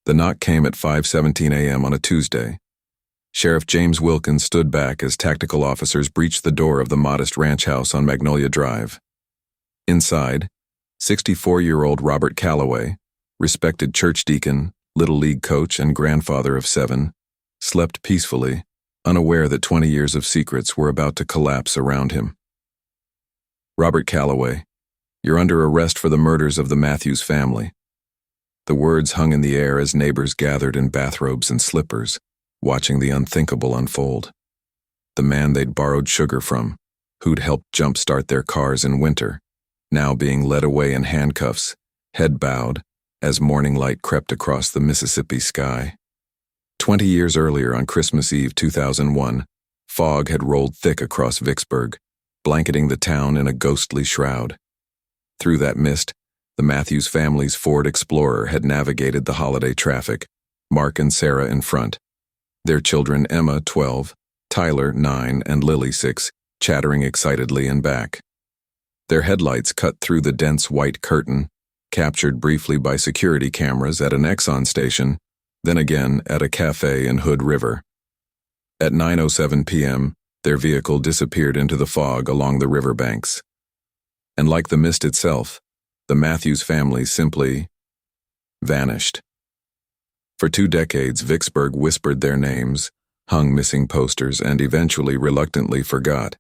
The knock came at 5:17 a.m. on a Tuesday. Sheriff James Wilkins stood back as tactical officers breached the door of the modest ranch house on Magnolia Drive. Inside, 64-year-old Robert Calloway, respected church deacon, Little League coach, and grandfather of 7, slept peacefully, unaware that 20 years of secrets were about to collapse around him. Robert Calloway, you're under arrest for the murders of the Matthews family. The words hung in the air as neighbors gathered in bathrobes and slippers, watching the unthinkable unfold. The man they'd borrowed sugar from, who'd helped jumpstart their cars in winter, now being led away in handcuffs, head bowed, as morning light crept across the Mississippi sky. 20 years earlier, on Christmas Eve 2001, fog had rolled thick across Vicksburg, blanketing the town in a ghostly shroud. Through that mist, the Matthews family's Ford Explorer had navigated the holiday traffic, Mark and Sarah in front. Their children Emma, 12, Tyler, 9, and Lily, 6, chattering excitedly in back. Their headlights cut through the dense white curtain, captured briefly by security cameras at an Exxon station, then again at a café in Hood River. At 9:07 p.m., their vehicle disappeared into the fog along the riverbanks. And like the mist itself, the Matthews family simply vanished. For 2 decades, Vicksburg whispered their names, hung missing posters, and eventually reluctantly forgot.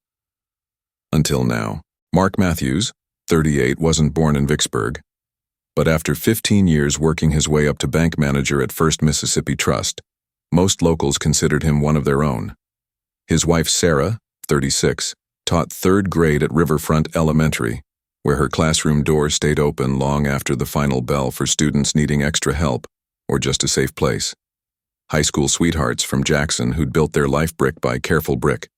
Until now. Mark Matthews, 38, wasn't born in Vicksburg, but after 15 years working his way up to bank manager at First Mississippi Trust, most locals considered him one of their own. His wife Sarah, 36, taught 3rd grade at Riverfront Elementary, where her classroom door stayed open long after the final bell for students needing extra help or just a safe place. High school sweethearts from Jackson who'd built their life brick by Careful Brick,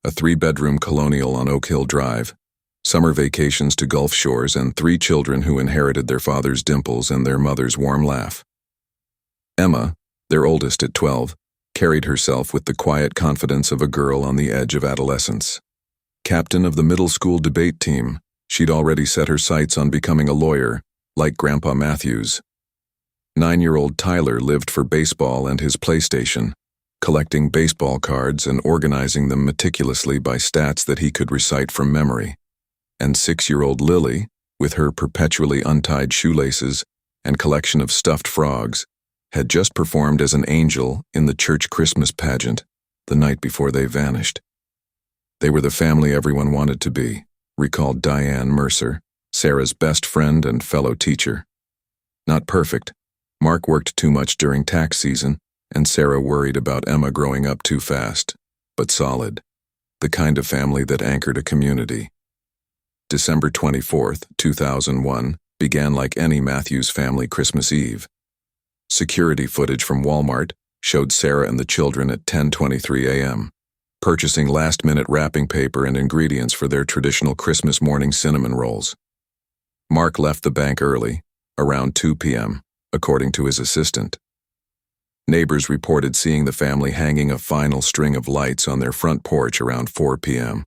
a 3-bedroom colonial on Oak Hill Drive, summer vacations to Gulf Shores, and 3 children who inherited their father's dimples and their mother's warm laugh. Emma, their oldest at 12, carried herself with the quiet confidence of a girl on the edge of adolescence. Captain of the middle school debate team, she'd already set her sights on becoming a lawyer, like Grandpa Matthews. 9-year-old Tyler lived for baseball and his PlayStation, collecting baseball cards and organizing them meticulously by stats that he could recite from memory. And 6-year-old Lily, with her perpetually untied shoelaces and collection of stuffed frogs, had just performed as an angel in the church Christmas pageant the night before they vanished. They were the family everyone wanted to be, recalled Diane Mercer, Sarah's best friend and fellow teacher. Not perfect. Mark worked too much during tax season, and Sarah worried about Emma growing up too fast, but solid. The kind of family that anchored a community. December 24, 2001, began like any Matthews family Christmas Eve. Security footage from Walmart showed Sarah and the children at 10:23 a.m., purchasing last-minute wrapping paper and ingredients for their traditional Christmas morning cinnamon rolls. Mark left the bank early, around 2 p.m., according to his assistant. Neighbors reported seeing the family hanging a final string of lights on their front porch around 4 p.m.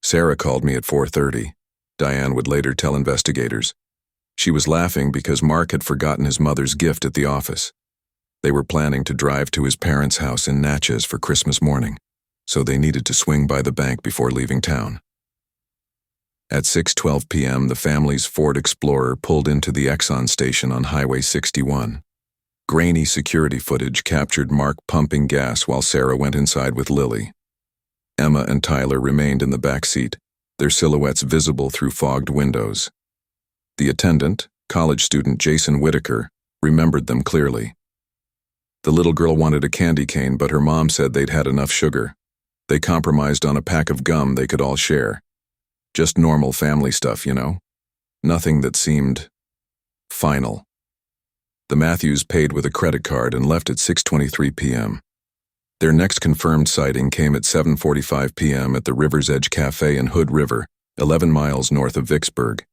Sarah called me at 4:30, Diane would later tell investigators. She was laughing because Mark had forgotten his mother's gift at the office. They were planning to drive to his parents' house in Natchez for Christmas morning, so they needed to swing by the bank before leaving town. At 6:12 p.m., the family's Ford Explorer pulled into the Exxon station on Highway 61. Grainy security footage captured Mark pumping gas while Sarah went inside with Lily. Emma and Tyler remained in the back seat, their silhouettes visible through fogged windows. The attendant, college student Jason Whitaker, remembered them clearly. The little girl wanted a candy cane, but her mom said they'd had enough sugar. They compromised on a pack of gum they could all share. Just normal family stuff, you know? Nothing that seemed final. The Matthews paid with a credit card and left at 6:23 p.m. Their next confirmed sighting came at 7:45 p.m. at the River's Edge Café in Hood River, 11 miles north of Vicksburg.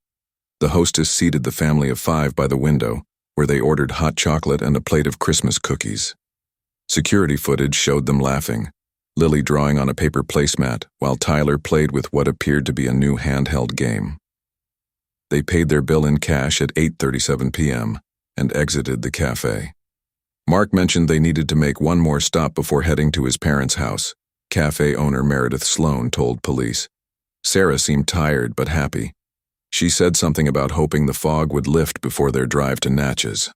The hostess seated the family of 5 by the window, where they ordered hot chocolate and a plate of Christmas cookies. Security footage showed them laughing, Lily drawing on a paper placemat while Tyler played with what appeared to be a new handheld game. They paid their bill in cash at 8:37 p.m. and exited the cafe. Mark mentioned they needed to make one more stop before heading to his parents' house. Café owner Meredith Sloan told police. Sarah seemed tired but happy. She said something about hoping the fog would lift before their drive to Natchez.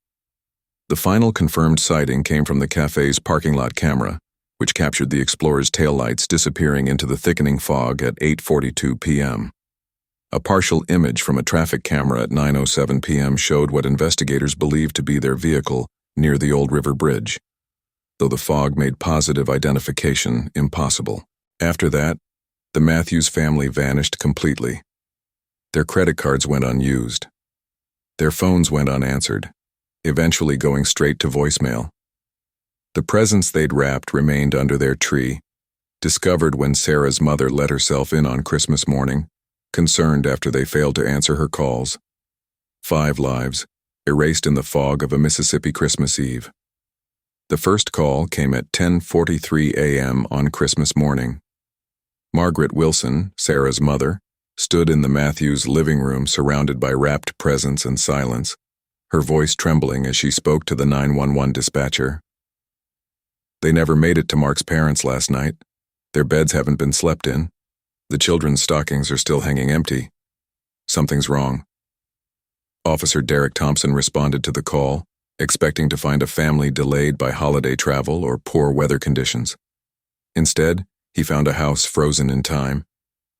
The final confirmed sighting came from the cafe's parking lot camera, which captured the Explorer's taillights disappearing into the thickening fog at 8:42 p.m. A partial image from a traffic camera at 9:07 p.m. showed what investigators believed to be their vehicle near the Old River Bridge, though the fog made positive identification impossible. After that, the Matthews family vanished completely. Their credit cards went unused. Their phones went unanswered, eventually going straight to voicemail. The presents they'd wrapped remained under their tree, discovered when Sarah's mother let herself in on Christmas morning, concerned after they failed to answer her calls. 5 lives, erased in the fog of a Mississippi Christmas Eve. The first call came at 10:43 a.m. on Christmas morning. Margaret Wilson, Sarah's mother, stood in the Matthews living room surrounded by wrapped presents and silence, her voice trembling as she spoke to the 911 dispatcher. They never made it to Mark's parents last night. Their beds haven't been slept in. The children's stockings are still hanging empty. Something's wrong. Officer Derek Thompson responded to the call, expecting to find a family delayed by holiday travel or poor weather conditions. Instead, he found a house frozen in time,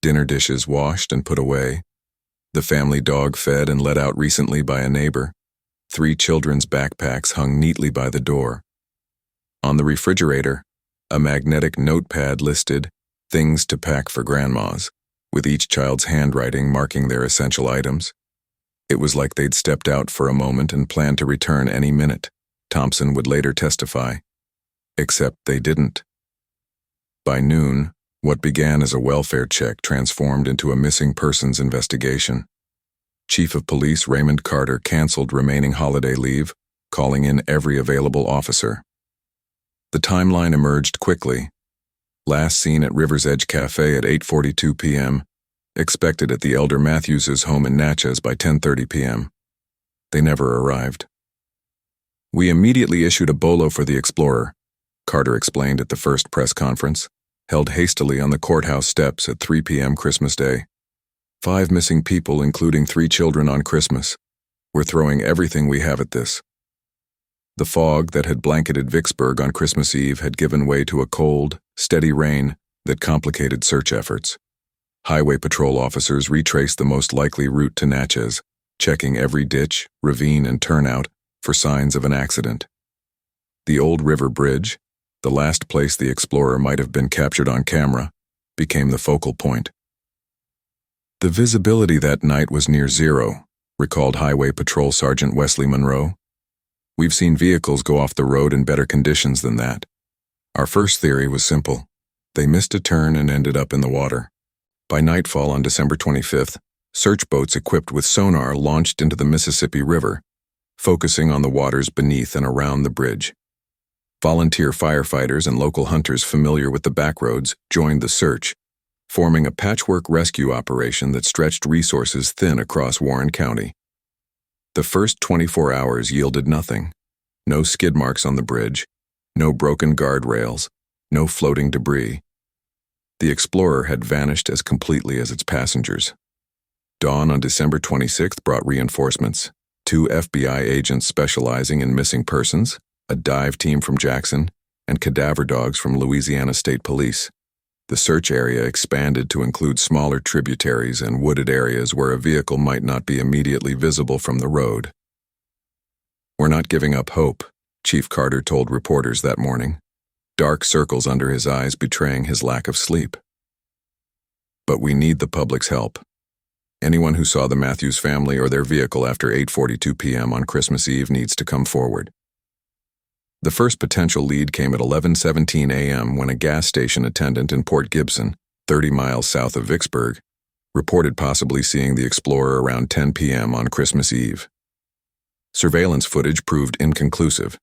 dinner dishes washed and put away, the family dog fed and let out recently by a neighbor, 3 children's backpacks hung neatly by the door. On the refrigerator, a magnetic notepad listed "Things to pack for grandmas," with each child's handwriting marking their essential items. It was like they'd stepped out for a moment and planned to return any minute, Thompson would later testify. Except they didn't. By noon, what began as a welfare check transformed into a missing persons investigation. Chief of Police Raymond Carter canceled remaining holiday leave, calling in every available officer. The timeline emerged quickly. Last seen at River's Edge Café at 8:42 p.m., expected at the elder Matthews' home in Natchez by 10:30 p.m. They never arrived. "We immediately issued a bolo for the Explorer," Carter explained at the first press conference, held hastily on the courthouse steps at 3 p.m. Christmas Day. 5 missing people, including 3 children on Christmas. We're throwing everything we have at this. The fog that had blanketed Vicksburg on Christmas Eve had given way to a cold, steady rain that complicated search efforts. Highway patrol officers retraced the most likely route to Natchez, checking every ditch, ravine, and turnout for signs of an accident. The Old River Bridge, the last place the Explorer might have been captured on camera, became the focal point. The visibility that night was near zero, recalled Highway Patrol Sergeant Wesley Monroe. "We've seen vehicles go off the road in better conditions than that. Our first theory was simple. They missed a turn and ended up in the water." By nightfall on December 25th, search boats equipped with sonar launched into the Mississippi River, focusing on the waters beneath and around the bridge. Volunteer firefighters and local hunters familiar with the backroads joined the search, forming a patchwork rescue operation that stretched resources thin across Warren County. The first 24 hours yielded nothing. No skid marks on the bridge, no broken guardrails, no floating debris. The Explorer had vanished as completely as its passengers. Dawn on December 26th brought reinforcements: 2 FBI agents specializing in missing persons, a dive team from Jackson, and cadaver dogs from Louisiana State Police. The search area expanded to include smaller tributaries and wooded areas where a vehicle might not be immediately visible from the road. "We're not giving up hope," Chief Carter told reporters that morning, dark circles under his eyes betraying his lack of sleep. "But we need the public's help. Anyone who saw the Matthews family or their vehicle after 8:42 p.m. on Christmas Eve needs to come forward." The first potential lead came at 11:17 a.m. when a gas station attendant in Port Gibson, 30 miles south of Vicksburg, reported possibly seeing the Explorer around 10 p.m. on Christmas Eve. Surveillance footage proved inconclusive.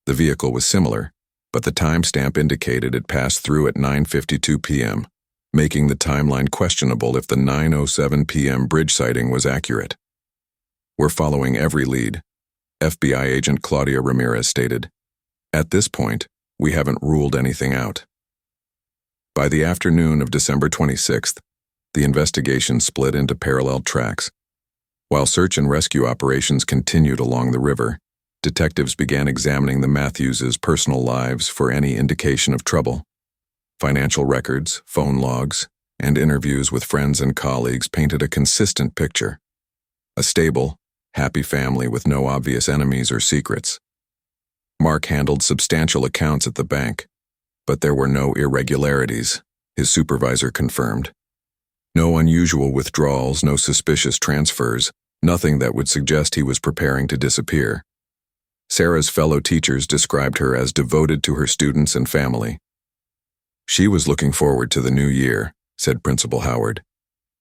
The vehicle was similar, but the timestamp indicated it passed through at 9:52 p.m., making the timeline questionable if the 9:07 p.m. bridge sighting was accurate. "We're following every lead," FBI agent Claudia Ramirez stated. At this point, we haven't ruled anything out. By the afternoon of December 26th, the investigation split into parallel tracks. While search and rescue operations continued along the river, detectives began examining the Matthewses' personal lives for any indication of trouble. Financial records, phone logs, and interviews with friends and colleagues painted a consistent picture. A stable, happy family with no obvious enemies or secrets. Mark handled substantial accounts at the bank, but there were no irregularities, his supervisor confirmed. No unusual withdrawals, no suspicious transfers, nothing that would suggest he was preparing to disappear. Sarah's fellow teachers described her as devoted to her students and family. She was looking forward to the new year, said Principal Howard.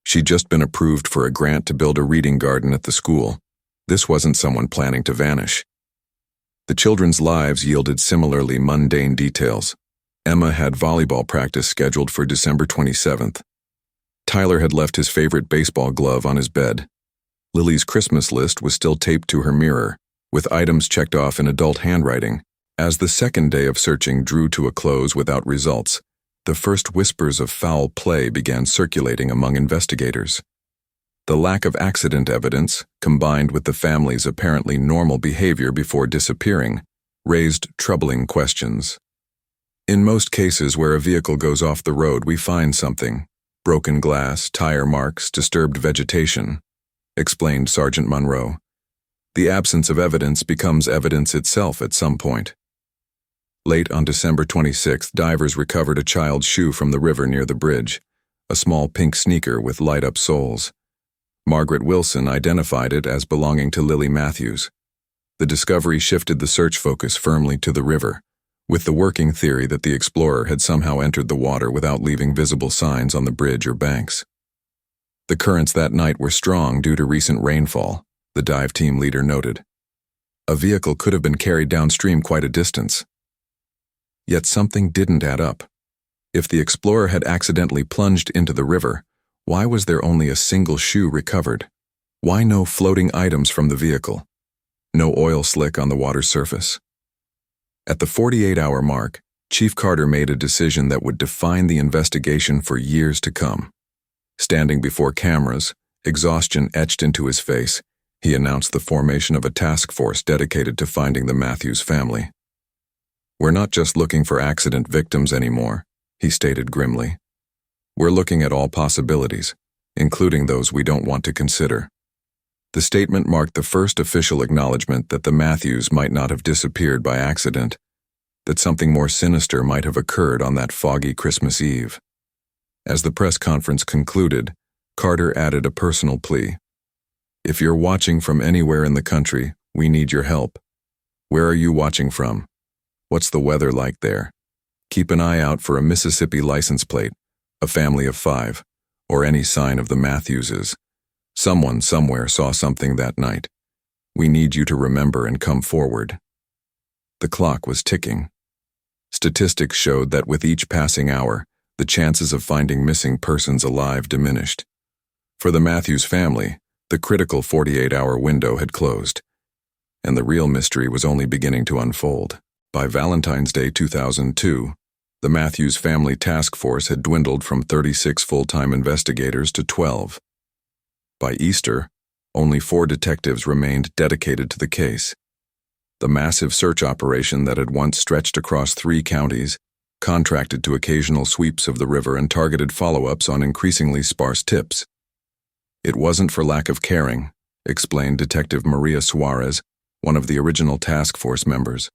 She'd just been approved for a grant to build a reading garden at the school. This wasn't someone planning to vanish. The children's lives yielded similarly mundane details. Emma had volleyball practice scheduled for December 27th. Tyler had left his favorite baseball glove on his bed. Lily's Christmas list was still taped to her mirror, with items checked off in adult handwriting. As the second day of searching drew to a close without results, the first whispers of foul play began circulating among investigators. The lack of accident evidence, combined with the family's apparently normal behavior before disappearing, raised troubling questions. In most cases where a vehicle goes off the road, we find something: broken glass, tire marks, disturbed vegetation, explained Sergeant Monroe. The absence of evidence becomes evidence itself at some point. Late on December 26th, divers recovered a child's shoe from the river near the bridge, a small pink sneaker with light-up soles. Margaret Wilson identified it as belonging to Lily Matthews. The discovery shifted the search focus firmly to the river, with the working theory that the explorer had somehow entered the water without leaving visible signs on the bridge or banks. The currents that night were strong due to recent rainfall, the dive team leader noted. A vehicle could have been carried downstream quite a distance. Yet something didn't add up. If the explorer had accidentally plunged into the river, why was there only a single shoe recovered? Why no floating items from the vehicle? No oil slick on the water's surface? At the 48-hour mark, Chief Carter made a decision that would define the investigation for years to come. Standing before cameras, exhaustion etched into his face, he announced the formation of a task force dedicated to finding the Matthews family. "We're not just looking for accident victims anymore," he stated grimly. "We're looking at all possibilities, including those we don't want to consider." The statement marked the first official acknowledgement that the Matthews might not have disappeared by accident, that something more sinister might have occurred on that foggy Christmas Eve. As the press conference concluded, Carter added a personal plea. "If you're watching from anywhere in the country, we need your help. Where are you watching from? What's the weather like there? Keep an eye out for a Mississippi license plate, a family of 5, or any sign of the Matthewses. Someone somewhere saw something that night. We need you to remember and come forward." The clock was ticking. Statistics showed that with each passing hour, the chances of finding missing persons alive diminished. For the Matthews family, the critical 48-hour window had closed, and the real mystery was only beginning to unfold. By Valentine's Day 2002, the Matthews Family Task Force had dwindled from 36 full-time investigators to 12. By Easter, only 4 detectives remained dedicated to the case. The massive search operation that had once stretched across 3 counties, contracted to occasional sweeps of the river and targeted follow-ups on increasingly sparse tips. "It wasn't for lack of caring," explained Detective Maria Suarez, one of the original task force members.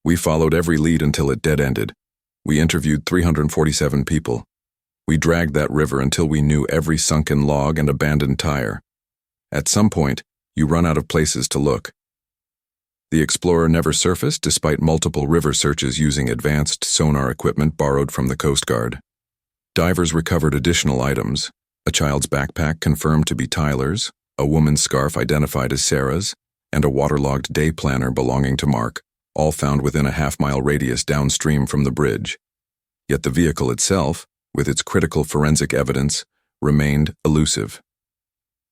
"We followed every lead until it dead-ended. We interviewed 347 people. We dragged that river until we knew every sunken log and abandoned tire. At some point, you run out of places to look." The explorer never surfaced despite multiple river searches using advanced sonar equipment borrowed from the Coast Guard. Divers recovered additional items: a child's backpack confirmed to be Tyler's, a woman's scarf identified as Sarah's, and a waterlogged day planner belonging to Mark, all found within a half-mile radius downstream from the bridge. Yet the vehicle itself, with its critical forensic evidence, remained elusive.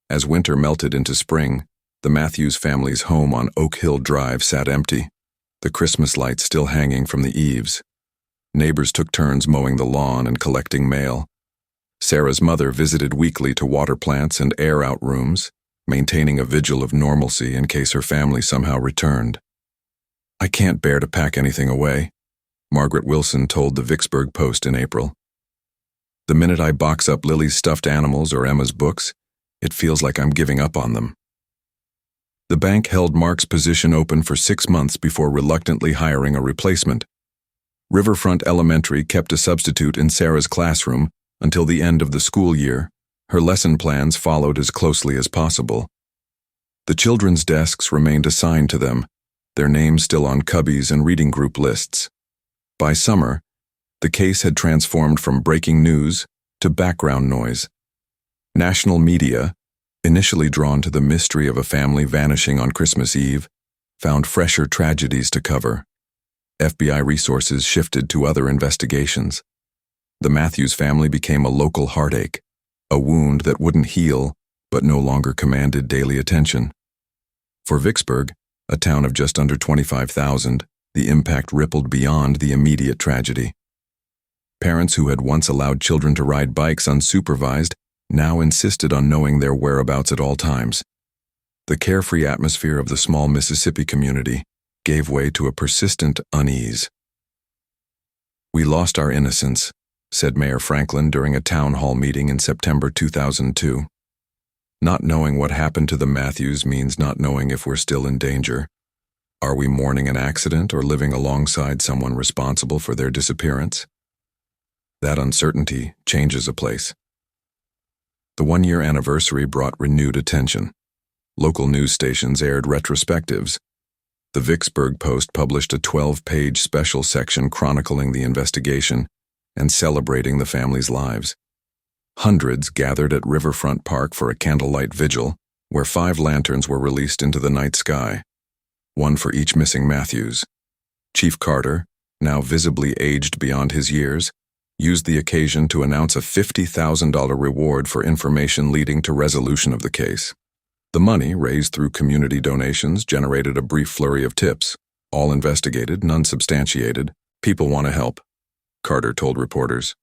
As winter melted into spring, the Matthews family's home on Oak Hill Drive sat empty. the Christmas lights still hanging from the eaves. Neighbors took turns mowing the lawn and collecting mail. Sarah's mother visited weekly to water plants and air out rooms, maintaining a vigil of normalcy in case her family somehow returned. "I can't bear to pack anything away," Margaret Wilson told the Vicksburg Post in April. "The minute I box up Lily's stuffed animals or Emma's books, it feels like I'm giving up on them." The bank held Mark's position open for 6 months before reluctantly hiring a replacement. Riverfront Elementary kept a substitute in Sarah's classroom until the end of the school year. Her lesson plans followed as closely as possible. The children's desks remained assigned to them, their names still on cubbies and reading group lists. By summer, the case had transformed from breaking news to background noise. National media, initially drawn to the mystery of a family vanishing on Christmas Eve, found fresher tragedies to cover. FBI resources shifted to other investigations. The Matthews family became a local heartache, a wound that wouldn't heal but no longer commanded daily attention. For Vicksburg, a town of just under 25,000, the impact rippled beyond the immediate tragedy. Parents who had once allowed children to ride bikes unsupervised now insisted on knowing their whereabouts at all times. The carefree atmosphere of the small Mississippi community gave way to a persistent unease. "We lost our innocence," said Mayor Franklin during a town hall meeting in September 2002. "Not knowing what happened to the Matthews means not knowing if we're still in danger. Are we mourning an accident or living alongside someone responsible for their disappearance? That uncertainty changes a place." The 1-year anniversary brought renewed attention. Local news stations aired retrospectives. The Vicksburg Post published a 12-page special section chronicling the investigation and celebrating the family's lives. Hundreds gathered at Riverfront Park for a candlelight vigil, where 5 lanterns were released into the night sky, one for each missing Matthews. Chief Carter, now visibly aged beyond his years, used the occasion to announce a $50,000 reward for information leading to resolution of the case. The money, raised through community donations, generated a brief flurry of tips, all investigated, none substantiated. "People want to help," Carter told reporters.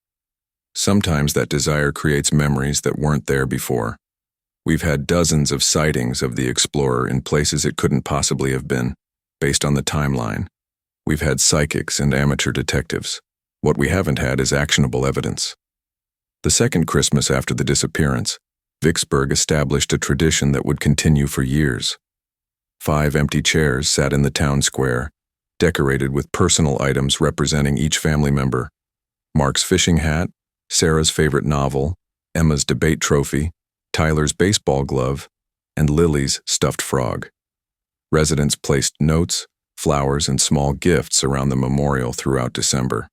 "Sometimes that desire creates memories that weren't there before. We've had dozens of sightings of the Explorer in places it couldn't possibly have been, based on the timeline. We've had psychics and amateur detectives. What we haven't had is actionable evidence." The second Christmas after the disappearance, Vicksburg established a tradition that would continue for years. 5 empty chairs sat in the town square, decorated with personal items representing each family member: Mark's fishing hat, Sarah's favorite novel, Emma's debate trophy, Tyler's baseball glove, and Lily's stuffed frog. Residents placed notes, flowers, and small gifts around the memorial throughout December.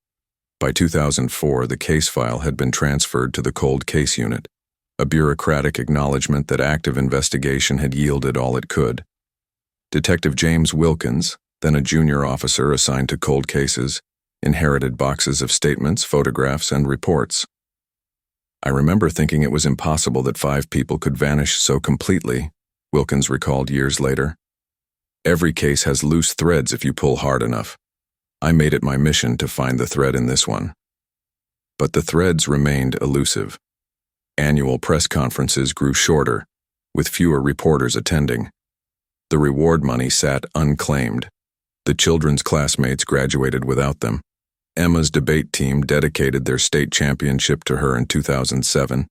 By 2004, the case file had been transferred to the Cold Case Unit, a bureaucratic acknowledgement that active investigation had yielded all it could. Detective James Wilkins, then a junior officer assigned to cold cases, inherited boxes of statements, photographs, and reports. "I remember thinking it was impossible that 5 people could vanish so completely," Wilkins recalled years later. "Every case has loose threads if you pull hard enough. I made it my mission to find the thread in this one." But the threads remained elusive. Annual press conferences grew shorter, with fewer reporters attending. The reward money sat unclaimed. The children's classmates graduated without them. Emma's debate team dedicated their state championship to her in 2007.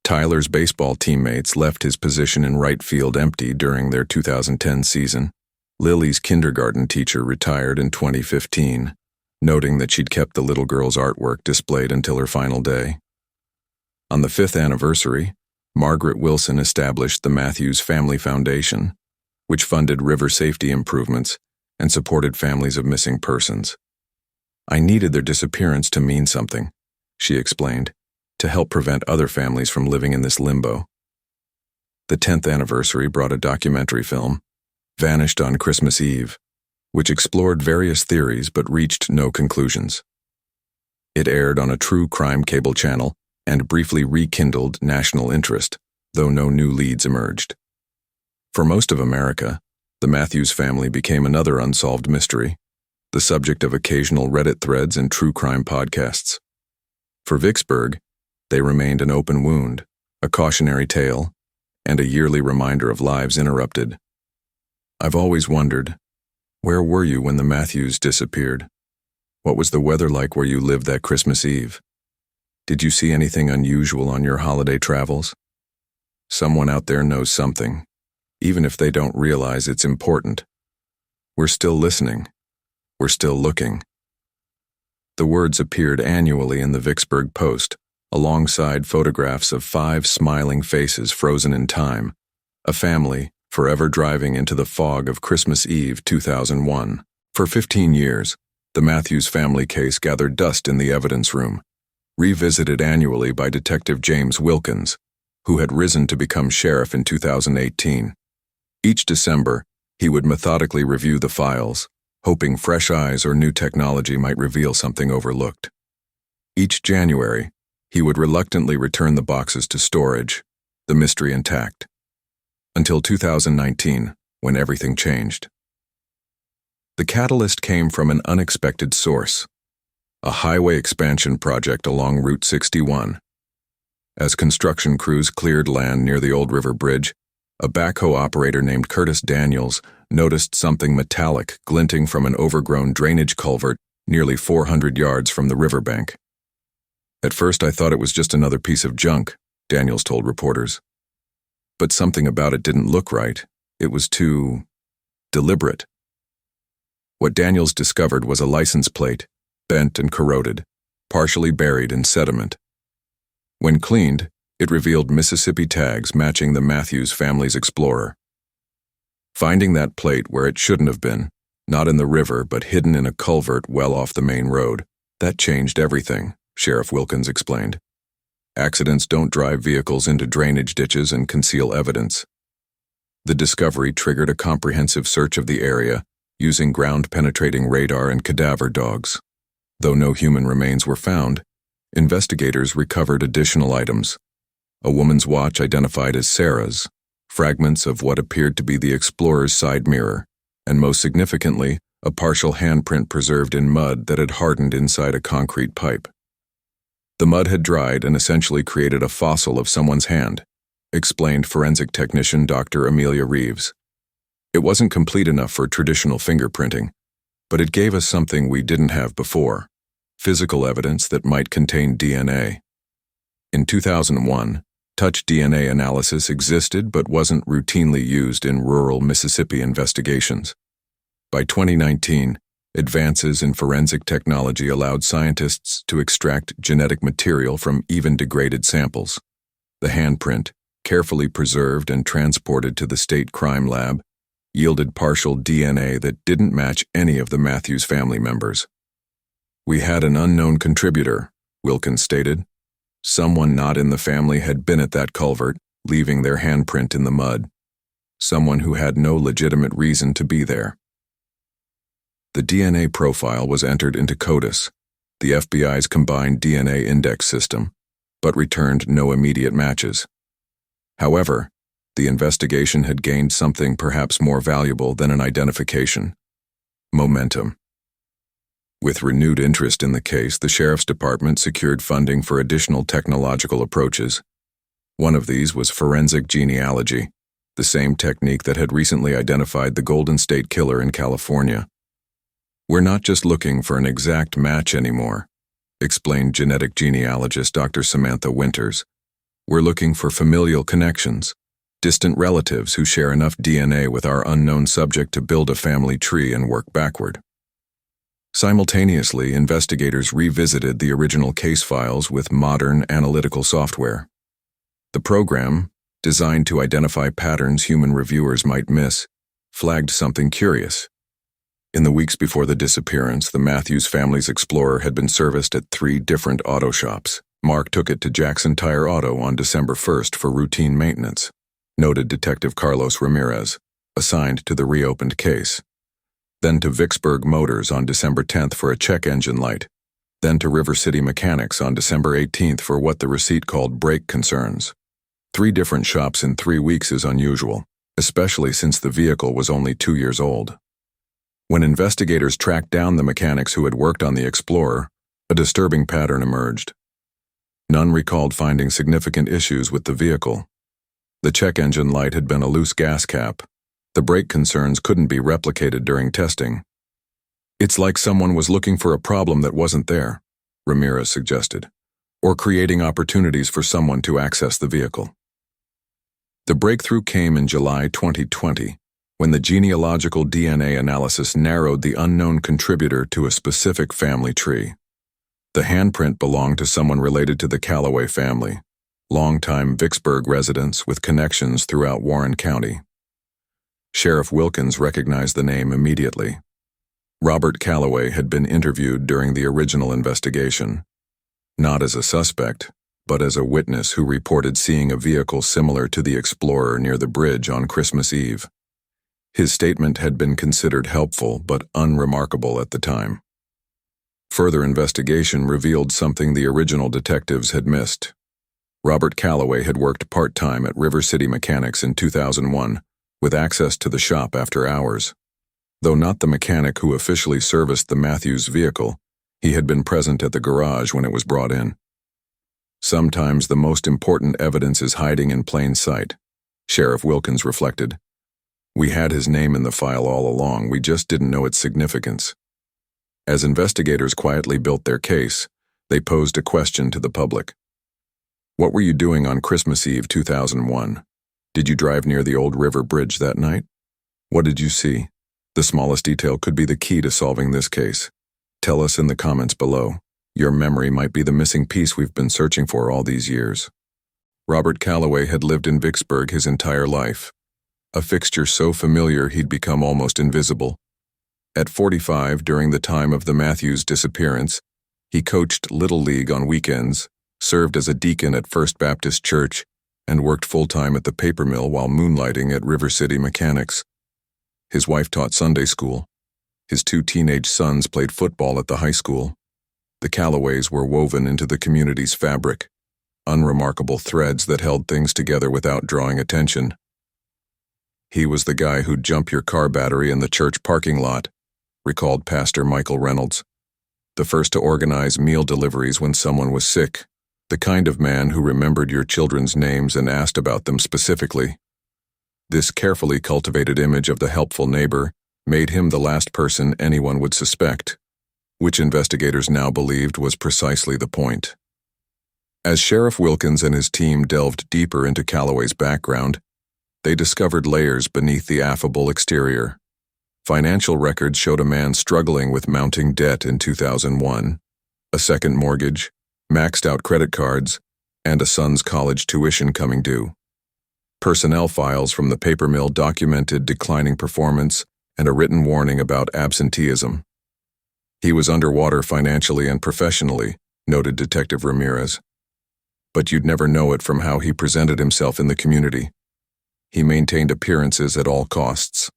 Tyler's baseball teammates left his position in right field empty during their 2010 season. Lily's kindergarten teacher retired in 2015, noting that she'd kept the little girl's artwork displayed until her final day. On the 5th anniversary, Margaret Wilson established the Matthews Family Foundation, which funded river safety improvements and supported families of missing persons. "I needed their disappearance to mean something," she explained, "to help prevent other families from living in this limbo." The 10th anniversary brought a documentary film, Vanished on Christmas Eve, which explored various theories but reached no conclusions. It aired on a true crime cable channel and briefly rekindled national interest, though no new leads emerged. For most of America, the Matthews family became another unsolved mystery, the subject of occasional Reddit threads and true crime podcasts. For Vicksburg, they remained an open wound, a cautionary tale, and a yearly reminder of lives interrupted. I've always wondered, where were you when the Matthews disappeared? What was the weather like where you lived that Christmas Eve? Did you see anything unusual on your holiday travels? Someone out there knows something, even if they don't realize it's important. We're still listening. We're still looking. The words appeared annually in the Vicksburg Post, alongside photographs of 5 smiling faces frozen in time, a family forever driving into the fog of Christmas Eve 2001. For 15 years, the Matthews family case gathered dust in the evidence room, revisited annually by Detective James Wilkins, who had risen to become sheriff in 2018. Each December, he would methodically review the files, hoping fresh eyes or new technology might reveal something overlooked. Each January, he would reluctantly return the boxes to storage, the mystery intact. Until 2019, when everything changed. The catalyst came from an unexpected source, a highway expansion project along Route 61. As construction crews cleared land near the Old River Bridge, a backhoe operator named Curtis Daniels noticed something metallic glinting from an overgrown drainage culvert nearly 400 yards from the riverbank. At first I thought it was just another piece of junk, Daniels told reporters. But something about it didn't look right. It was too deliberate. What Daniels discovered was a license plate, bent and corroded, partially buried in sediment. When cleaned, it revealed Mississippi tags matching the Matthews family's Explorer. Finding that plate where it shouldn't have been, not in the river but hidden in a culvert well off the main road, that changed everything, Sheriff Wilkins explained. Accidents don't drive vehicles into drainage ditches and conceal evidence. The discovery triggered a comprehensive search of the area using ground-penetrating radar and cadaver dogs. Though no human remains were found, investigators recovered additional items. A woman's watch identified as Sarah's, fragments of what appeared to be the Explorer's side mirror, and most significantly, a partial handprint preserved in mud that had hardened inside a concrete pipe. The mud had dried and essentially created a fossil of someone's hand, explained forensic technician Dr. Amelia Reeves. It wasn't complete enough for traditional fingerprinting, but it gave us something we didn't have before, physical evidence that might contain DNA. In 2001, touch DNA analysis existed but wasn't routinely used in rural Mississippi investigations. By 2019, advances in forensic technology allowed scientists to extract genetic material from even degraded samples. The handprint, carefully preserved and transported to the state crime lab, yielded partial DNA that didn't match any of the Matthews family members. "We had an unknown contributor," Wilkins stated. Someone not in the family had been at that culvert, leaving their handprint in the mud. Someone who had no legitimate reason to be there. The DNA profile was entered into CODIS, the FBI's combined DNA index system, but returned no immediate matches. However, the investigation had gained something perhaps more valuable than an identification: momentum. With renewed interest in the case, the Sheriff's Department secured funding for additional technological approaches. One of these was forensic genealogy, the same technique that had recently identified the Golden State Killer in California. "We're not just looking for an exact match anymore," explained genetic genealogist Dr. Samantha Winters. "We're looking for familial connections, distant relatives who share enough DNA with our unknown subject to build a family tree and work backward." Simultaneously, investigators revisited the original case files with modern analytical software. The program, designed to identify patterns human reviewers might miss, flagged something curious. In the weeks before the disappearance, the Matthews family's Explorer had been serviced at 3 different auto shops. Mark took it to Jackson Tire Auto on December 1st for routine maintenance, noted Detective Carlos Ramirez, assigned to the reopened case. Then to Vicksburg Motors on December 10th for a check engine light. Then to River City Mechanics on December 18th for what the receipt called brake concerns. 3 different shops in 3 weeks is unusual, especially since the vehicle was only 2 years old. When investigators tracked down the mechanics who had worked on the Explorer, a disturbing pattern emerged. None recalled finding significant issues with the vehicle. The check engine light had been a loose gas cap. The brake concerns couldn't be replicated during testing. "It's like someone was looking for a problem that wasn't there," Ramirez suggested, "or creating opportunities for someone to access the vehicle." The breakthrough came in July 2020, when the genealogical DNA analysis narrowed the unknown contributor to a specific family tree. The handprint belonged to someone related to the Calloway family, longtime Vicksburg residents with connections throughout Warren County. Sheriff Wilkins recognized the name immediately. Robert Calloway had been interviewed during the original investigation, not as a suspect, but as a witness who reported seeing a vehicle similar to the Explorer near the bridge on Christmas Eve. His statement had been considered helpful but unremarkable at the time. Further investigation revealed something the original detectives had missed. Robert Calloway had worked part-time at River City Mechanics in 2001, with access to the shop after hours. Though not the mechanic who officially serviced the Matthews vehicle, he had been present at the garage when it was brought in. Sometimes the most important evidence is hiding in plain sight, Sheriff Wilkins reflected. We had his name in the file all along, we just didn't know its significance. As investigators quietly built their case, they posed a question to the public. What were you doing on Christmas Eve 2001? Did you drive near the old river bridge that night? What did you see? The smallest detail could be the key to solving this case. Tell us in the comments below. Your memory might be the missing piece we've been searching for all these years. Robert Calloway had lived in Vicksburg his entire life, a fixture so familiar he'd become almost invisible. At 45, during the time of the Matthews disappearance, he coached Little League on weekends, served as a deacon at First Baptist Church, and worked full-time at the paper mill while moonlighting at River City Mechanics. His wife taught Sunday school. His 2 teenage sons played football at the high school. The Calloways were woven into the community's fabric, unremarkable threads that held things together without drawing attention. He was the guy who'd jump your car battery in the church parking lot, recalled Pastor Michael Reynolds. The first to organize meal deliveries when someone was sick, the kind of man who remembered your children's names and asked about them specifically. This carefully cultivated image of the helpful neighbor made him the last person anyone would suspect, which investigators now believed was precisely the point. As Sheriff Wilkins and his team delved deeper into Calloway's background, they discovered layers beneath the affable exterior. Financial records showed a man struggling with mounting debt in 2001, a second mortgage, maxed-out credit cards, and a son's college tuition coming due. Personnel files from the paper mill documented declining performance and a written warning about absenteeism. He was underwater financially and professionally, noted Detective Ramirez. But you'd never know it from how he presented himself in the community. He maintained appearances at all costs.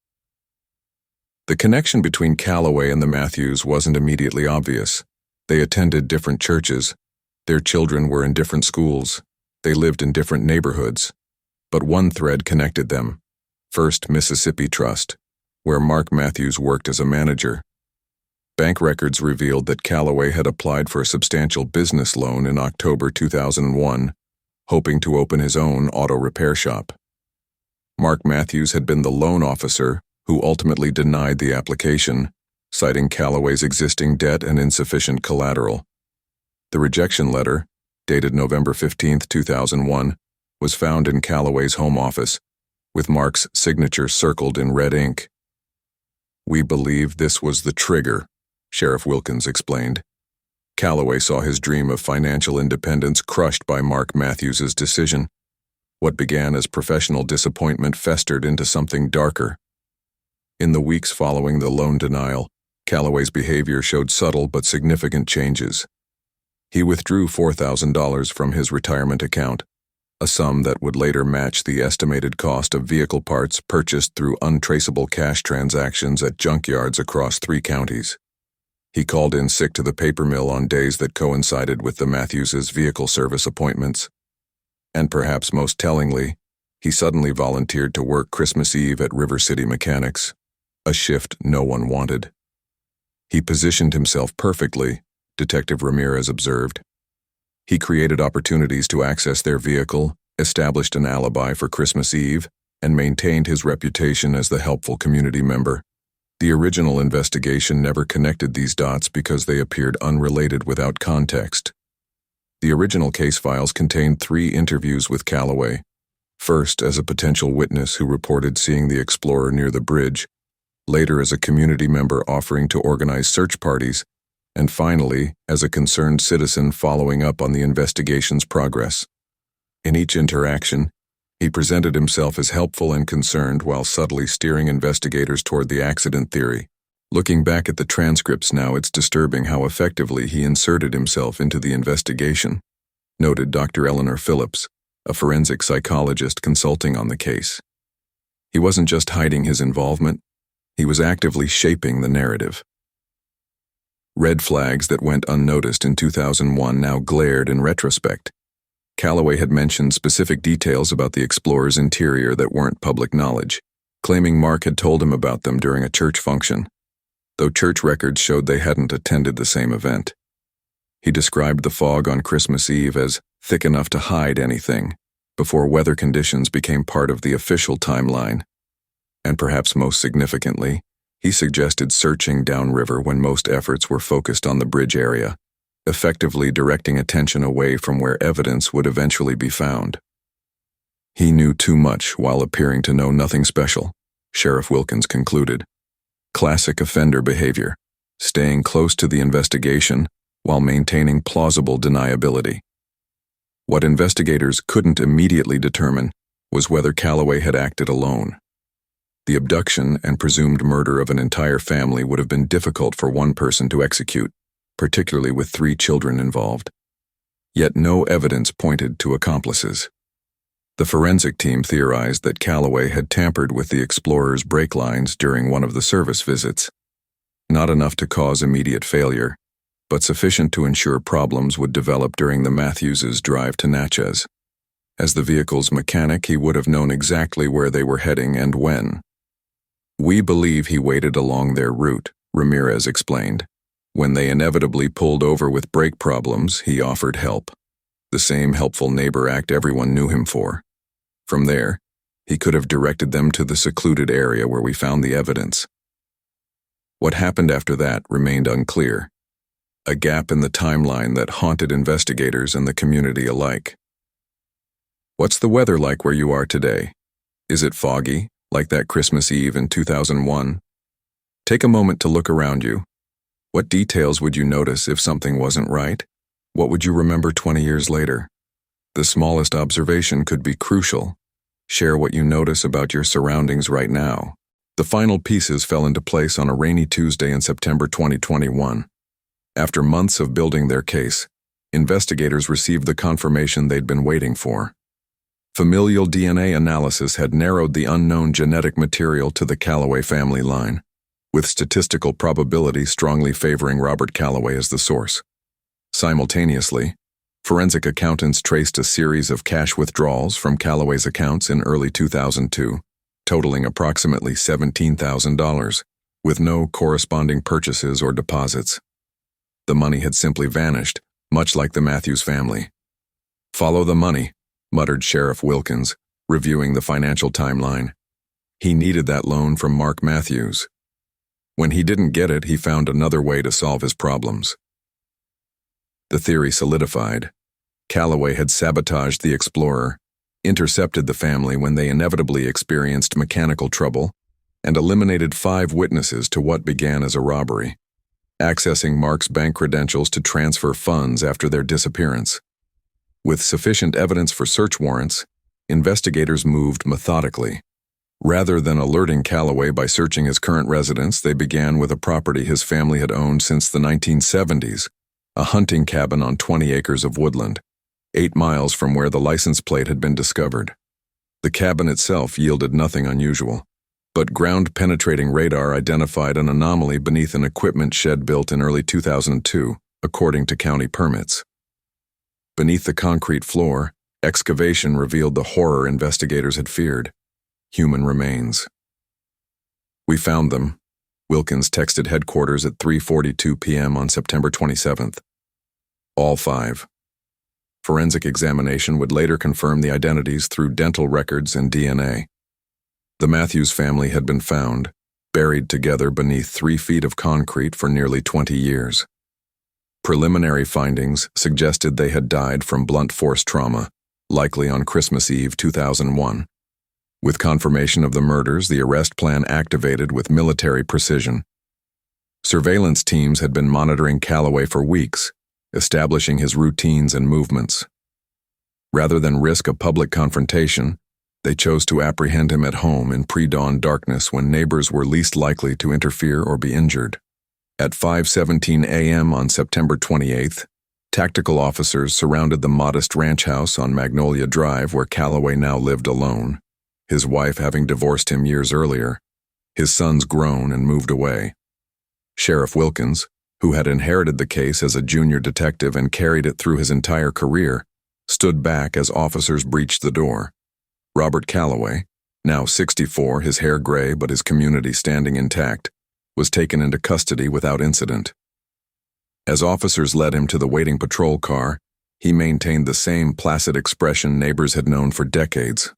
The connection between Calloway and the Matthews wasn't immediately obvious. They attended different churches. Their children were in different schools. They lived in different neighborhoods. But one thread connected them. First Mississippi Trust, where Mark Matthews worked as a manager. Bank records revealed that Calloway had applied for a substantial business loan in October 2001, hoping to open his own auto repair shop. Mark Matthews had been the loan officer who ultimately denied the application, citing Calloway's existing debt and insufficient collateral. The rejection letter, dated November 15, 2001, was found in Calloway's home office, with Mark's signature circled in red ink. We believe this was the trigger, Sheriff Wilkins explained. Calloway saw his dream of financial independence crushed by Mark Matthews's decision. What began as professional disappointment festered into something darker. In the weeks following the loan denial, Calloway's behavior showed subtle but significant changes. He withdrew $4,000 from his retirement account, a sum that would later match the estimated cost of vehicle parts purchased through untraceable cash transactions at junkyards across 3 counties. He called in sick to the paper mill on days that coincided with the Matthews's vehicle service appointments. And perhaps most tellingly, he suddenly volunteered to work Christmas Eve at River City Mechanics. a shift no one wanted. He positioned himself perfectly, Detective Ramirez observed. He created opportunities to access their vehicle, established an alibi for Christmas Eve, and maintained his reputation as the helpful community member. The original investigation never connected these dots because they appeared unrelated without context. The original case files contained 3 interviews with Calloway, first as a potential witness who reported seeing the explorer near the bridge, later as a community member offering to organize search parties, and finally as a concerned citizen following up on the investigation's progress. In each interaction, he presented himself as helpful and concerned while subtly steering investigators toward the accident theory. Looking back at the transcripts now, it's disturbing how effectively he inserted himself into the investigation, noted Dr. Eleanor Phillips, a forensic psychologist consulting on the case. He wasn't just hiding his involvement, he was actively shaping the narrative. Red flags that went unnoticed in 2001 now glared in retrospect. Calloway had mentioned specific details about the explorer's interior that weren't public knowledge, claiming Mark had told him about them during a church function, though church records showed they hadn't attended the same event. He described the fog on Christmas Eve as thick enough to hide anything, before weather conditions became part of the official timeline. And perhaps most significantly, he suggested searching downriver when most efforts were focused on the bridge area, effectively directing attention away from where evidence would eventually be found. He knew too much while appearing to know nothing special, Sheriff Wilkins concluded. Classic offender behavior, staying close to the investigation while maintaining plausible deniability. What investigators couldn't immediately determine was whether Calloway had acted alone. The abduction and presumed murder of an entire family would have been difficult for one person to execute, particularly with 3 children involved. Yet no evidence pointed to accomplices. The forensic team theorized that Calloway had tampered with the explorer's brake lines during one of the service visits. Not enough to cause immediate failure, but sufficient to ensure problems would develop during the Matthews's drive to Natchez. As the vehicle's mechanic, he would have known exactly where they were heading and when. "We believe he waited along their route," Ramirez explained. "When they inevitably pulled over with brake problems, he offered help. The same helpful neighbor act everyone knew him for. From there, he could have directed them to the secluded area where we found the evidence." What happened after that remained unclear, a gap in the timeline that haunted investigators and the community alike. What's the weather like where you are today? Is it foggy, like that Christmas Eve in 2001? Take a moment to look around you. What details would you notice if something wasn't right? What would you remember 20 years later? The smallest observation could be crucial. Share what you notice about your surroundings right now. The final pieces fell into place on a rainy Tuesday in September 2021. After months of building their case, investigators received the confirmation they'd been waiting for. Familial DNA analysis had narrowed the unknown genetic material to the Calloway family line, with statistical probability strongly favoring Robert Calloway as the source. Simultaneously, forensic accountants traced a series of cash withdrawals from Calloway's accounts in early 2002, totaling approximately $17,000, with no corresponding purchases or deposits. The money had simply vanished, much like the Matthews family. "Follow the money," muttered Sheriff Wilkins, reviewing the financial timeline. He needed that loan from Mark Matthews. When he didn't get it, he found another way to solve his problems. The theory solidified. Calloway had sabotaged the explorer, intercepted the family when they inevitably experienced mechanical trouble, and eliminated 5 witnesses to what began as a robbery, accessing Mark's bank credentials to transfer funds after their disappearance. With sufficient evidence for search warrants, investigators moved methodically. Rather than alerting Calloway by searching his current residence, they began with a property his family had owned since the 1970s, a hunting cabin on 20 acres of woodland, 8 miles from where the license plate had been discovered. The cabin itself yielded nothing unusual, but ground-penetrating radar identified an anomaly beneath an equipment shed built in early 2002, according to county permits. Beneath the concrete floor, excavation revealed the horror investigators had feared: human remains. "We found them," Wilkins texted headquarters at 3:42 p.m. on September 27th. All 5. Forensic examination would later confirm the identities through dental records and DNA. The Matthews family had been found, buried together beneath 3 feet of concrete for nearly 20 years. Preliminary findings suggested they had died from blunt force trauma, likely on Christmas Eve 2001. With confirmation of the murders, the arrest plan activated with military precision. Surveillance teams had been monitoring Calloway for weeks, establishing his routines and movements. Rather than risk a public confrontation, they chose to apprehend him at home in pre-dawn darkness when neighbors were least likely to interfere or be injured. At 5:17 a.m. on September 28th, tactical officers surrounded the modest ranch house on Magnolia Drive where Calloway now lived alone, his wife having divorced him years earlier, his sons grown and moved away. Sheriff Wilkins, who had inherited the case as a junior detective and carried it through his entire career, stood back as officers breached the door. Robert Calloway, now 64, his hair gray but his community standing intact, was taken into custody without incident. As officers led him to the waiting patrol car, he maintained the same placid expression neighbors had known for decades.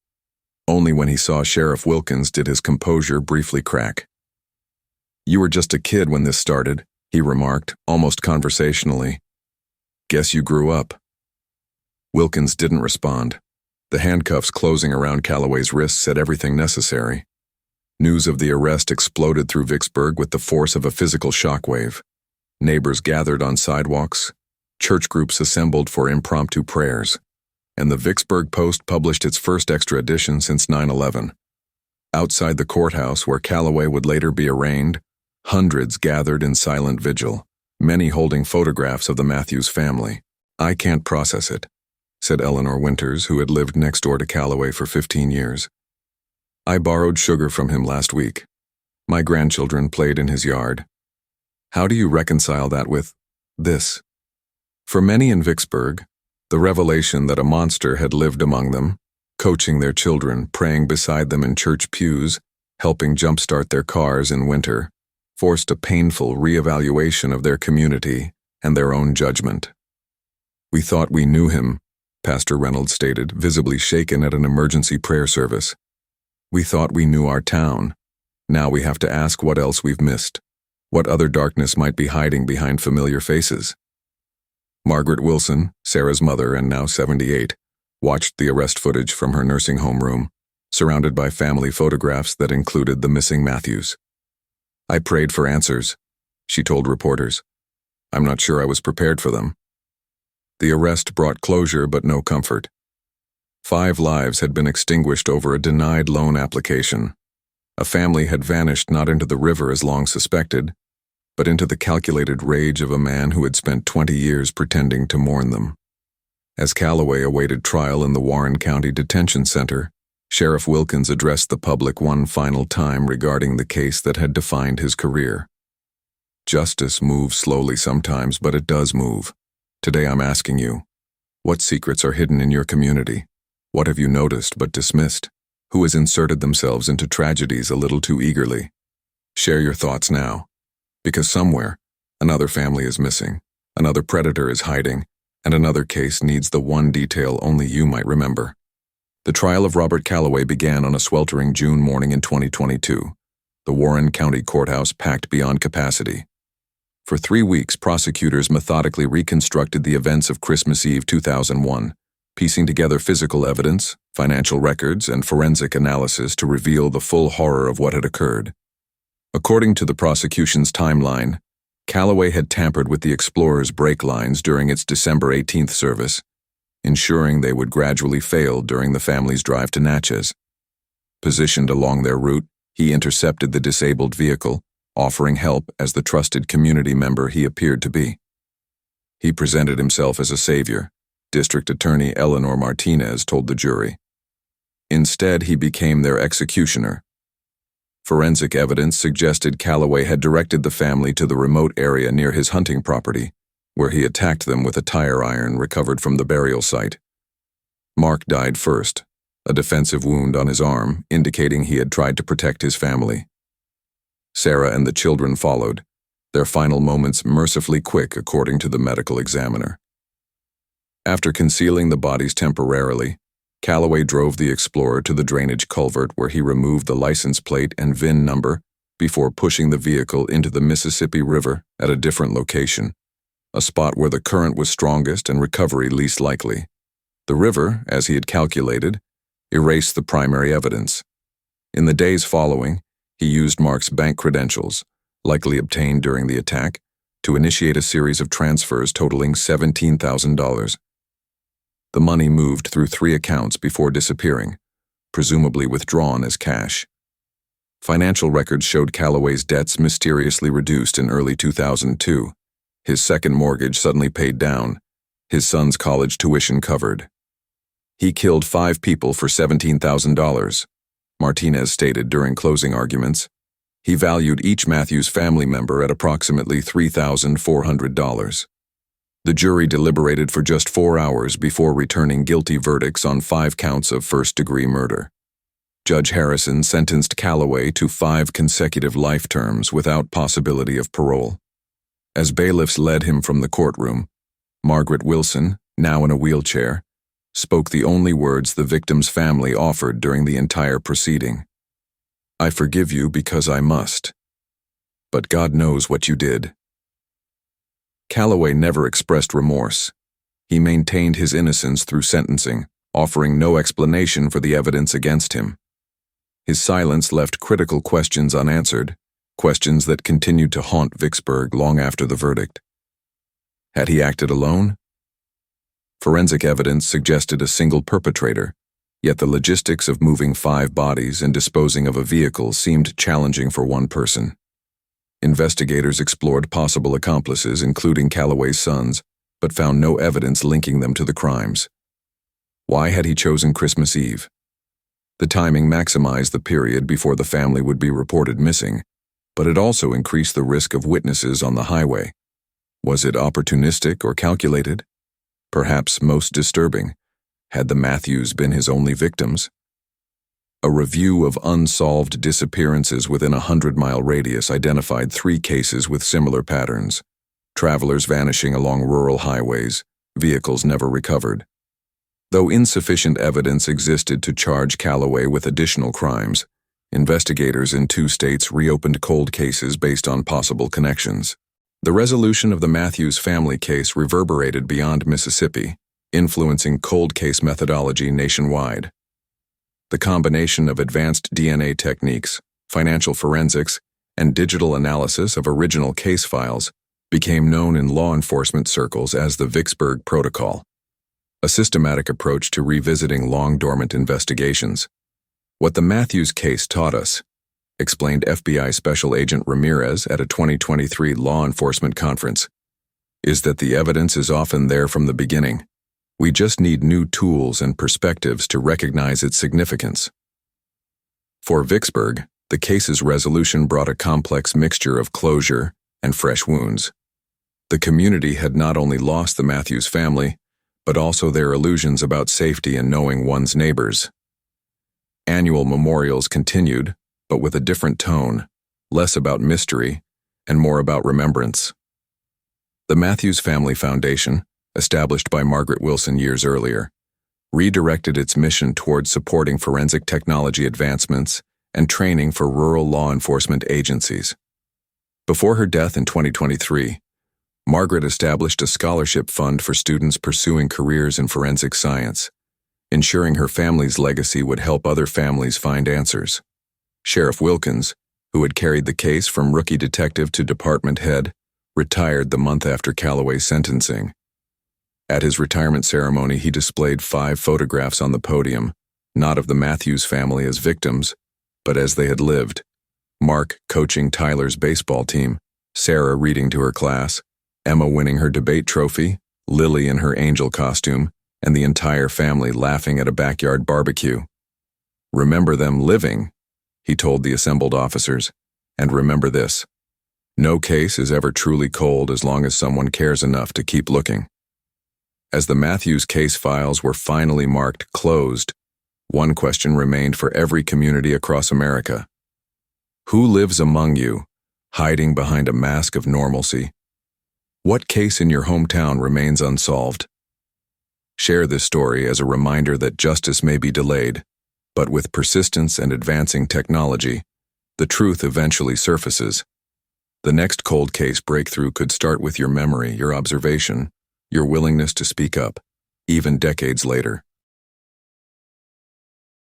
Only when he saw Sheriff Wilkins did his composure briefly crack. "You were just a kid when this started," he remarked, almost conversationally. "Guess you grew up." Wilkins didn't respond. The handcuffs closing around Calloway's wrists said everything necessary. News of the arrest exploded through Vicksburg with the force of a physical shockwave. Neighbors gathered on sidewalks, church groups assembled for impromptu prayers, and the Vicksburg Post published its first extra edition since 9/11. Outside the courthouse where Calloway would later be arraigned, hundreds gathered in silent vigil, many holding photographs of the Matthews family. "I can't process it," said Eleanor Winters, who had lived next door to Calloway for 15 years. "I borrowed sugar from him last week. My grandchildren played in his yard. How do you reconcile that with this?" For many in Vicksburg, the revelation that a monster had lived among them, coaching their children, praying beside them in church pews, helping jumpstart their cars in winter, forced a painful reevaluation of their community and their own judgment. "We thought we knew him," Pastor Reynolds stated, visibly shaken at an emergency prayer service. "We thought we knew our town. Now we have to ask what else we've missed. What other darkness might be hiding behind familiar faces?" Margaret Wilson, Sarah's mother and now 78, watched the arrest footage from her nursing home room, surrounded by family photographs that included the missing Matthews. "I prayed for answers," she told reporters. "I'm not sure I was prepared for them." The arrest brought closure but no comfort. 5 lives had been extinguished over a denied loan application. A family had vanished not into the river as long suspected, but into the calculated rage of a man who had spent 20 years pretending to mourn them. As Calloway awaited trial in the Warren County Detention Center, Sheriff Wilkins addressed the public one final time regarding the case that had defined his career. "Justice moves slowly sometimes, but it does move. Today I'm asking you, what secrets are hidden in your community? What have you noticed but dismissed? Who has inserted themselves into tragedies a little too eagerly? Share your thoughts now, because somewhere, another family is missing, another predator is hiding, and another case needs the one detail only you might remember." The trial of Robert Calloway began on a sweltering June morning in 2022, the Warren County Courthouse packed beyond capacity. For 3 weeks, prosecutors methodically reconstructed the events of Christmas Eve 2001, piecing together physical evidence, financial records, and forensic analysis to reveal the full horror of what had occurred. According to the prosecution's timeline, Calloway had tampered with the Explorer's brake lines during its December 18th service, ensuring they would gradually fail during the family's drive to Natchez. Positioned along their route, he intercepted the disabled vehicle, offering help as the trusted community member he appeared to be. He presented himself as a savior, District Attorney Eleanor Martinez told the jury. Instead, he became their executioner. Forensic evidence suggested Calloway had directed the family to the remote area near his hunting property, where he attacked them with a tire iron recovered from the burial site. Mark died first, a defensive wound on his arm indicating he had tried to protect his family. Sarah and the children followed, their final moments mercifully quick according to the medical examiner. After concealing the bodies temporarily, Calloway drove the Explorer to the drainage culvert where he removed the license plate and VIN number before pushing the vehicle into the Mississippi River at a different location, a spot where the current was strongest and recovery least likely. The river, as he had calculated, erased the primary evidence. In the days following, he used Mark's bank credentials, likely obtained during the attack, to initiate a series of transfers totaling $17,000. The money moved through 3 accounts before disappearing, presumably withdrawn as cash. Financial records showed Calloway's debts mysteriously reduced in early 2002, his second mortgage suddenly paid down, his son's college tuition covered. He killed 5 people for $17,000, Martinez stated during closing arguments. He valued each Matthews family member at approximately $3,400. The jury deliberated for just 4 hours before returning guilty verdicts on 5 counts of first-degree murder. Judge Harrison sentenced Calloway to 5 consecutive life terms without possibility of parole. As bailiffs led him from the courtroom, Margaret Wilson, now in a wheelchair, spoke the only words the victim's family offered during the entire proceeding. "I forgive you because I must. But God knows what you did." Calloway never expressed remorse. He maintained his innocence through sentencing, offering no explanation for the evidence against him. His silence left critical questions unanswered, questions that continued to haunt Vicksburg long after the verdict. Had he acted alone? Forensic evidence suggested a single perpetrator, yet the logistics of moving 5 bodies and disposing of a vehicle seemed challenging for one person. Investigators explored possible accomplices, including Calloway's sons, but found no evidence linking them to the crimes. Why had he chosen Christmas Eve? The timing maximized the period before the family would be reported missing, but it also increased the risk of witnesses on the highway. Was it opportunistic or calculated? Perhaps most disturbing, had the Matthews been his only victims? A review of unsolved disappearances within a 100-mile radius identified 3 cases with similar patterns. Travelers vanishing along rural highways, vehicles never recovered. Though insufficient evidence existed to charge Calloway with additional crimes, investigators in 2 states reopened cold cases based on possible connections. The resolution of the Matthews family case reverberated beyond Mississippi, influencing cold case methodology nationwide. The combination of advanced DNA techniques, financial forensics, and digital analysis of original case files became known in law enforcement circles as the Vicksburg Protocol, a systematic approach to revisiting long-dormant investigations. What the Matthews case taught us, explained FBI Special Agent Ramirez at a 2023 law enforcement conference, is that the evidence is often there from the beginning. We just need new tools and perspectives to recognize its significance. For Vicksburg, the case's resolution brought a complex mixture of closure and fresh wounds. The community had not only lost the Matthews family, but also their illusions about safety and knowing one's neighbors. Annual memorials continued, but with a different tone, less about mystery and more about remembrance. The Matthews Family Foundation, established by Margaret Wilson years earlier, redirected its mission towards supporting forensic technology advancements and training for rural law enforcement agencies. Before her death in 2023, Margaret established a scholarship fund for students pursuing careers in forensic science, ensuring her family's legacy would help other families find answers. Sheriff Wilkins, who had carried the case from rookie detective to department head, retired the month after Calloway's sentencing. At his retirement ceremony, he displayed 5 photographs on the podium, not of the Matthews family as victims, but as they had lived. Mark coaching Tyler's baseball team, Sarah reading to her class, Emma winning her debate trophy, Lily in her angel costume, and the entire family laughing at a backyard barbecue. "Remember them living," he told the assembled officers, "and remember this: no case is ever truly cold as long as someone cares enough to keep looking." As the Matthews case files were finally marked closed, one question remained for every community across America. Who lives among you hiding behind a mask of normalcy? What case in your hometown remains unsolved? Share this story as a reminder that justice may be delayed, but with persistence and advancing technology, the truth eventually surfaces. The next cold case breakthrough could start with your memory, your observation, your willingness to speak up, even decades later.